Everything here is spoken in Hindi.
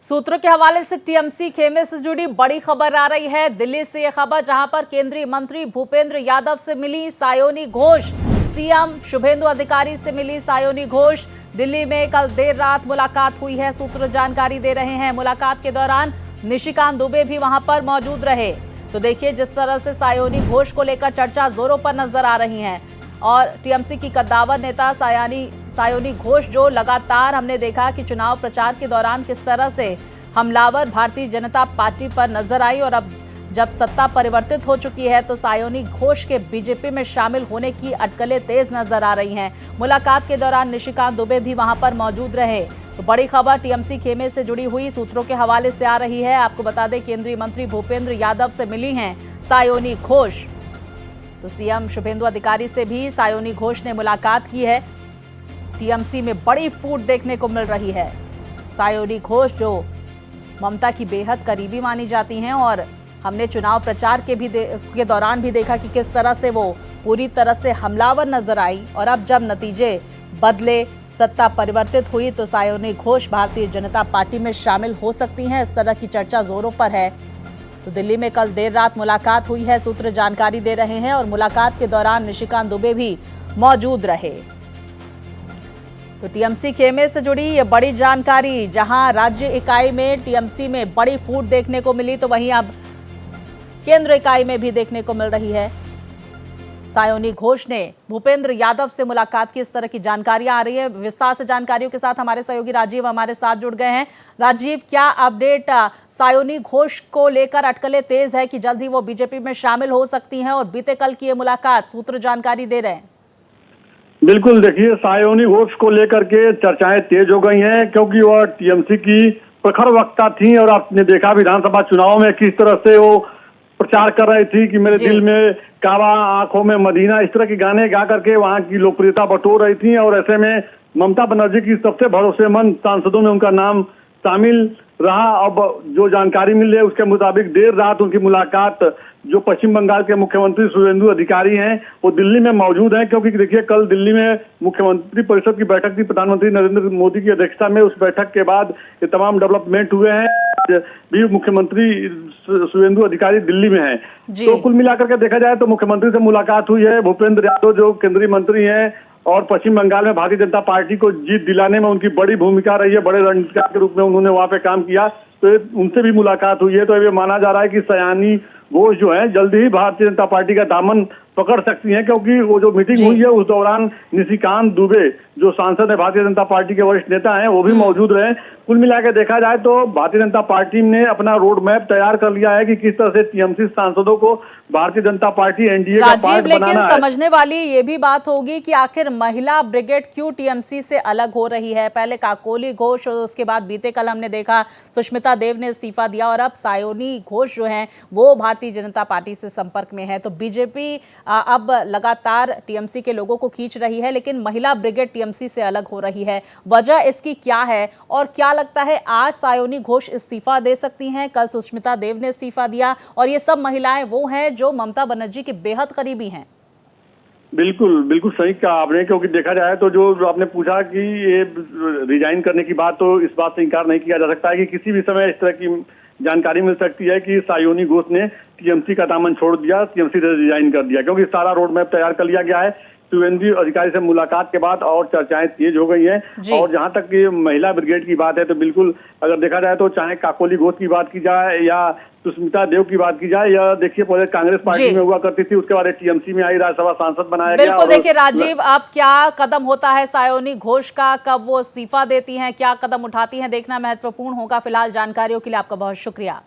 सूत्रों के हवाले से टीएमसी खेमे से जुड़ी बड़ी खबर आ रही है। दिल्ली से यह खबर, जहां पर केंद्रीय मंत्री भूपेंद्र यादव से मिली सायोनी घोष। सीएम शुभेंदु अधिकारी से मिली सायोनी घोष। दिल्ली में कल देर रात मुलाकात हुई है, सूत्र जानकारी दे रहे हैं। मुलाकात के दौरान निशिकांत दुबे भी वहां पर मौजूद रहे। तो देखिए, जिस तरह से सायोनी घोष को लेकर चर्चा जोरों पर नजर आ रही है। और टीएमसी की कद्दावर नेता सायोनी घोष, जो लगातार हमने देखा कि चुनाव प्रचार के दौरान किस तरह से हमलावर भारतीय जनता पार्टी पर नजर आई, और अब जब सत्ता परिवर्तित हो चुकी है तो सायोनी घोष के बीजेपी में शामिल होने की अटकलें तेज नजर आ रही हैं। मुलाकात के दौरान निशिकांत दुबे भी वहां पर मौजूद रहे। तो बड़ी खबर टीएमसी खेमे से जुड़ी हुई सूत्रों के हवाले से आ रही है। आपको बता दें, केंद्रीय मंत्री भूपेंद्र यादव से मिली हैं सायोनी घोष। तो सीएम शुभेंदु अधिकारी से भी सायोनी घोष ने मुलाकात की है। टीएमसी में बड़ी फूट देखने को मिल रही है। सायोनी घोष जो ममता की बेहद करीबी मानी जाती हैं, और हमने चुनाव प्रचार के दौरान भी देखा कि किस तरह से वो पूरी तरह से हमलावर नजर आई। और अब जब नतीजे बदले, सत्ता परिवर्तित हुई, तो सायोनी घोष भारतीय जनता पार्टी में शामिल हो सकती हैं। इस तरह की चर्चा जोरों पर है। तो दिल्ली में कल देर रात मुलाकात हुई है, सूत्र जानकारी दे रहे हैं। और मुलाकात के दौरान निशिकांत दुबे भी मौजूद रहे। तो टीएमसी खेमे से जुड़ी ये बड़ी जानकारी, जहां राज्य इकाई में टीएमसी में बड़ी फूट देखने को मिली, तो वहीं अब केंद्र इकाई में भी देखने को मिल रही है। सायोनी घोष ने भूपेंद्र यादव से मुलाकात की, इस तरह की जानकारियां आ रही है। विस्तार से जानकारियों के साथ हमारे सहयोगी राजीव हमारे साथ जुड़ गए हैं। राजीव, क्या अपडेट? सायोनी घोष को लेकर अटकलें तेज है कि जल्द ही वो बीजेपी में शामिल हो सकती हैं, और बीते कल की ये मुलाकात, सूत्र जानकारी दे रहे हैं। बिल्कुल, देखिए, सायोनी घोष को लेकर के चर्चाएं तेज हो गई हैं, क्योंकि वह टीएमसी की प्रखर वक्ता थी। और आपने देखा विधानसभा चुनाव में किस तरह से वो प्रचार कर रही थी कि मेरे दिल में काबा, आंखों में मदीना, इस तरह के गाने गा करके वहां की लोकप्रियता बटोर रही थी। और ऐसे में ममता बनर्जी की सबसे भरोसेमंद सांसदों में उनका नाम शामिल रहा। अब जो जानकारी मिल रही है उसके मुताबिक देर रात उनकी मुलाकात जो पश्चिम बंगाल के मुख्यमंत्री शुभेंदु अधिकारी हैं, वो दिल्ली में मौजूद हैं। क्योंकि देखिए, कल दिल्ली में मुख्यमंत्री परिषद की बैठक थी, प्रधानमंत्री नरेंद्र मोदी की अध्यक्षता में। उस बैठक के बाद ये तमाम डेवलपमेंट हुए हैं। भी मुख्यमंत्री शुभेंदु अधिकारी दिल्ली में हैं। तो कुल मिलाकर के देखा जाए तो मुख्यमंत्री से मुलाकात हुई है। भूपेंद्र यादव जो केंद्रीय मंत्री हैं और पश्चिम बंगाल में भारतीय जनता पार्टी को जीत दिलाने में उनकी बड़ी भूमिका रही है, बड़े रणनीतिकार के रूप में उन्होंने वहां पे काम किया, तो उनसे भी मुलाकात हुई है। तो ये माना जा रहा है कि सायोनी घोष जो है जल्दी ही भारतीय जनता पार्टी का दामन पकड़ सकती हैं। क्योंकि वो जो मीटिंग हुई है उस दौरान निशिकांत दुबे जो सांसद है, भारतीय जनता पार्टी के वरिष्ठ नेता हैं, वो भी मौजूद रहे। कुल मिलाकर देखा जाए तो भारतीय जनता पार्टी ने अपना रोड मैप तैयार कर लिया है कि किस तरह से टीएमसी सांसदों को भारतीय जनता पार्टी एनडीए का पार्ट बनाना है। समझने वाली ये भी बात होगी कि आखिर महिला ब्रिगेड क्यों टीएमसी से अलग हो रही है। पहले काकोली घोष, और उसके बाद बीते कल हमने देखा सुष्मिता देव ने इस्तीफा दिया, और अब सायोनी घोष जो हैं वो भारतीय जनता पार्टी से संपर्क में है। तो बीजेपी अब लगातार टीएमसी के लोगों को खींच रही है, लेकिन महिला ब्रिगेड टीएमसी से अलग हो रही है। वजह इसकी क्या है, और क्या लगता है आज सायोनी घोष इस्तीफा दे सकती हैं? कल सुष्मिता देव ने इस्तीफा दिया, और ये सब महिलाएं वो हैं जो ममता बनर्जी के बेहद करीबी हैं। बिल्कुल बिल्कुल सही कहा आपने। क्योंकि देखा जाए तो जो आपने पूछा कि ये रिजाइन करने की बात, तो इस बात से इनकार नहीं किया जा सकता है कि किसी भी समय इस तरह की जानकारी मिल सकती है कि सायोनी घोष ने टीएमसी का दामन छोड़ दिया, टीएमसी से रिजाइन कर दिया। क्योंकि सारा रोड मैप तैयार कर लिया गया है। शुभेंदु अधिकारी से मुलाकात के बाद और चर्चाएं तेज हो गई हैं। और जहां तक ये महिला ब्रिगेड की बात है, तो बिल्कुल अगर देखा जाए तो चाहे काकोली घोष की बात की जाए या सुष्मिता देव की बात की जाए, या देखिए पहले कांग्रेस पार्टी में हुआ करती थी, उसके बाद टीएमसी में आई, राज्यसभा सांसद बनाया गया। बिल्कुल, देखिए राजीव, अब क्या कदम होता है सायोनी घोष का, कब वो इस्तीफा देती हैं, क्या कदम उठाती हैं, देखना महत्वपूर्ण होगा। फिलहाल जानकारियों के लिए आपका बहुत शुक्रिया।